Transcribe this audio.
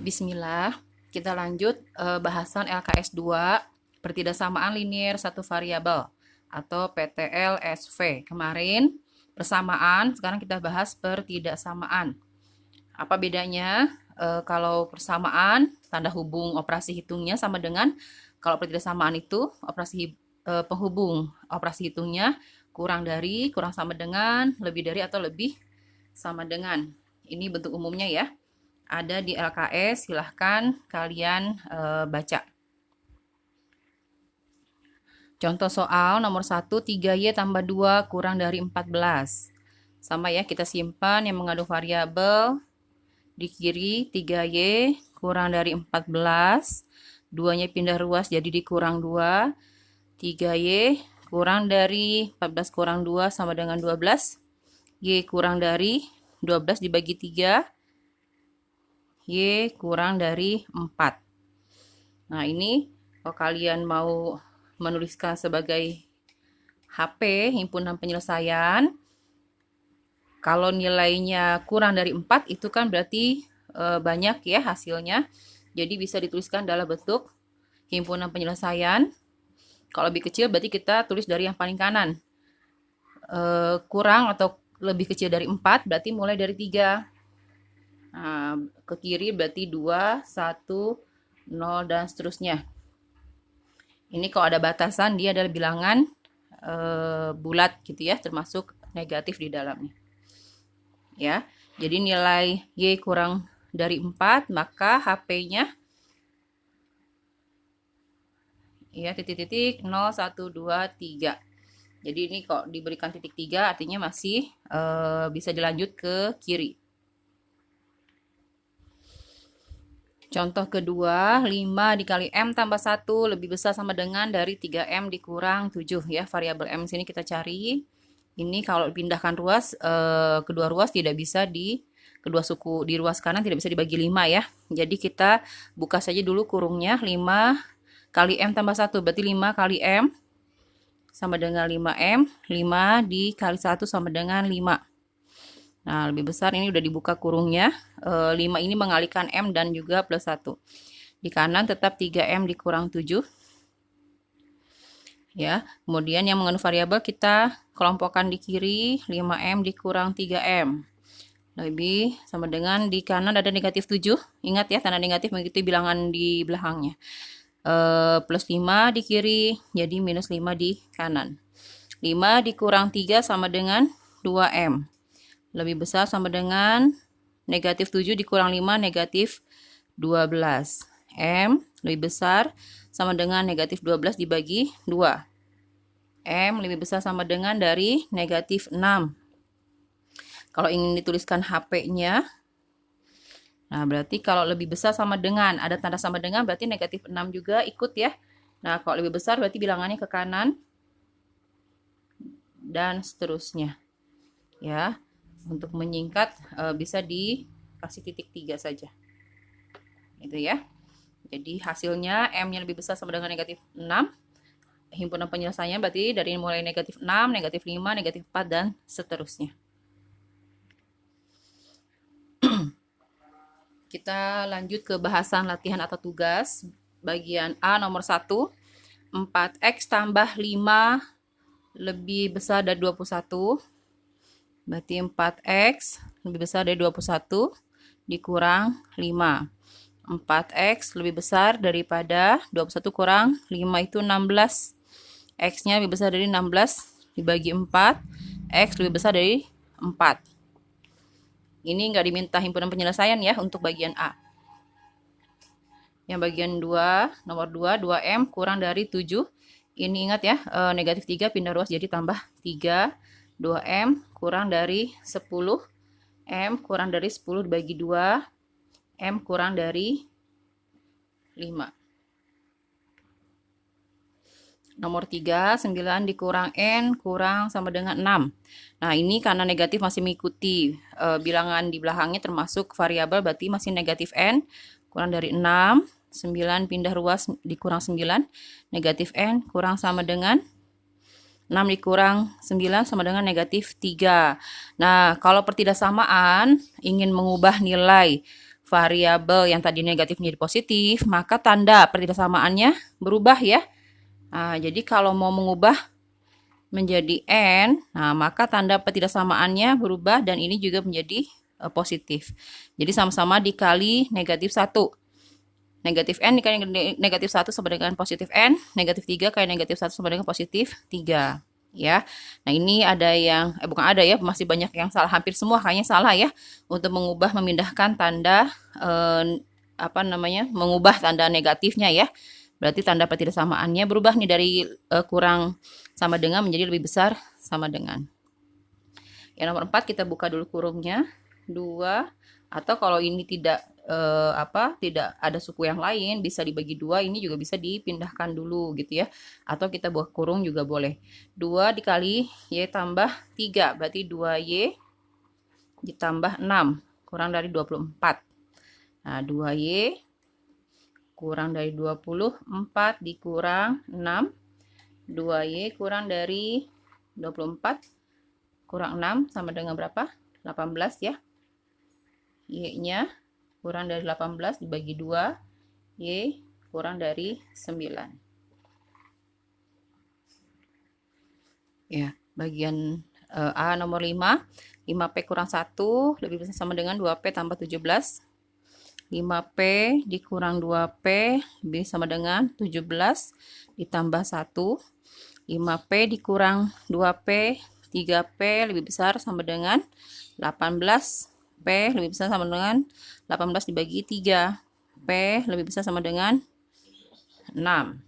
Bismillah, kita lanjut bahasan LKS 2, pertidaksamaan linier satu variabel atau PTL-SV. Kemarin persamaan, sekarang kita bahas pertidaksamaan. Apa bedanya? Kalau persamaan, tanda hubung operasi hitungnya sama dengan kalau pertidaksamaan itu penghubung operasi hitungnya kurang dari, kurang sama dengan, lebih dari atau lebih sama dengan. Ini bentuk umumnya ya. Ada di LKS, silahkan kalian baca. Contoh soal nomor 1, 3Y tambah 2 kurang dari 14. Sama ya, kita simpan yang mengandung variabel di kiri 3Y kurang dari 14. 2-nya pindah ruas jadi dikurang 2. 3Y kurang dari 14 kurang 2 sama dengan 12. Y kurang dari 12 dibagi 3. Y kurang dari 4. Nah, ini kalau kalian mau menuliskan sebagai HP, himpunan penyelesaian, kalau nilainya kurang dari 4, itu kan berarti banyak ya hasilnya. Jadi bisa dituliskan dalam bentuk himpunan penyelesaian. Kalau lebih kecil berarti kita tulis dari yang paling kanan. Kurang atau lebih kecil dari 4 berarti mulai dari 3. Nah, ke kiri berarti 2, 1, 0, dan seterusnya. Ini kalau ada batasan, dia adalah bilangan bulat gitu ya, termasuk negatif di dalamnya. Ya, jadi nilai Y kurang dari 4, maka HP-nya ya titik-titik 0, 1, 2, 3. Jadi ini kok diberikan titik 3 artinya masih bisa dilanjut ke kiri. Contoh kedua, 5 dikali M tambah 1 lebih besar sama dengan dari 3M dikurang 7 ya. Variabel M sini kita cari. Ini kalau dipindahkan ruas, kedua ruas tidak bisa kedua suku di ruas kanan tidak bisa dibagi 5 ya. Jadi kita buka saja dulu kurungnya, 5 kali M tambah 1 berarti 5 kali M sama dengan 5M. 5 dikali 1 sama dengan 5. Nah, lebih besar ini udah dibuka kurungnya. 5 ini mengalihkan M dan juga plus 1. Di kanan tetap 3M dikurang 7. Ya, kemudian yang mengandung variabel kita kelompokkan di kiri, 5M dikurang 3M. Lebih sama dengan di kanan ada negatif 7. Ingat ya, tanda negatif mengikuti bilangan di belakangnya. Plus 5 di kiri, jadi minus 5 di kanan. 5 dikurang 3 sama dengan 2M. Lebih besar sama dengan negatif 7 dikurang 5, negatif 12. M lebih besar sama dengan negatif 12 dibagi 2. M lebih besar sama dengan dari negatif 6. Kalau ingin dituliskan HP-nya, nah berarti kalau lebih besar sama dengan, ada tanda sama dengan, berarti negatif 6 juga ikut ya. Nah kalau lebih besar berarti bilangannya ke kanan, dan seterusnya. Ya. Untuk menyingkat bisa dikasih titik 3 saja. Itu ya. Jadi hasilnya M-nya lebih besar sama dengan negatif 6. Himpunan penyelesaiannya berarti dari mulai negatif 6, negatif 5, negatif 4, dan seterusnya. Kita lanjut ke bahasan latihan atau tugas. Bagian A nomor 1. 4X tambah 5 lebih besar dari 21. Berarti 4X lebih besar dari 21 dikurang 5. 4X lebih besar daripada 21 kurang 5 itu 16. X-nya lebih besar dari 16 dibagi 4. X lebih besar dari 4. Ini nggak diminta himpunan penyelesaian ya untuk bagian A. Yang bagian 2, nomor 2, 2M kurang dari 7. Ini ingat ya, negatif 3 pindah ruas jadi tambah 3. 2M kurang dari 10. M kurang dari 10 dibagi 2. M kurang dari 5. Nomor 3, 9 dikurang N kurang sama dengan 6. Nah, ini karena negatif masih mengikuti bilangan di belakangnya termasuk variabel, berarti masih negatif N kurang dari 6. 9 pindah ruas dikurang 9. Negatif N kurang sama dengan 6 dikurang 9 sama dengan negatif 3. Nah, kalau pertidaksamaan ingin mengubah nilai variabel yang tadi negatif menjadi positif, maka tanda pertidaksamaannya berubah ya. Nah, jadi kalau mau mengubah menjadi N, nah maka tanda pertidaksamaannya berubah dan ini juga menjadi positif. Jadi sama-sama dikali negatif 1. Negatif N dikali negatif 1 sama dengan positif N, negatif 3 kali negatif 1 sama dengan positif 3. Ya. Nah, ini ada yang bukan ada ya, masih banyak yang salah, hampir semua kayaknya salah ya untuk mengubah memindahkan tanda mengubah tanda negatifnya ya. Berarti tanda pertidaksamaannya berubah nih dari kurang sama dengan menjadi lebih besar sama dengan. Yang nomor 4 kita buka dulu kurungnya. 2, atau kalau ini tidak tidak ada suku yang lain, bisa dibagi 2, ini juga bisa dipindahkan dulu gitu ya. Atau kita buat kurung juga boleh. 2 dikali Y tambah 3, berarti 2Y ditambah 6, kurang dari 24. Nah, 2Y kurang dari 24 dikurang 6. 2Y kurang dari 24 kurang 6 sama dengan berapa? 18 ya. Y-nya kurang dari 18 dibagi 2, Y kurang dari 9. Ya, bagian A nomor 5. 5P kurang 1 lebih besar sama dengan 2P tambah 17. 5P dikurang 2P lebih sama dengan 17 ditambah 1. 5P dikurang 2P, 3P lebih besar sama dengan 18. P lebih besar sama dengan 18 dibagi 3. P lebih besar sama dengan 6.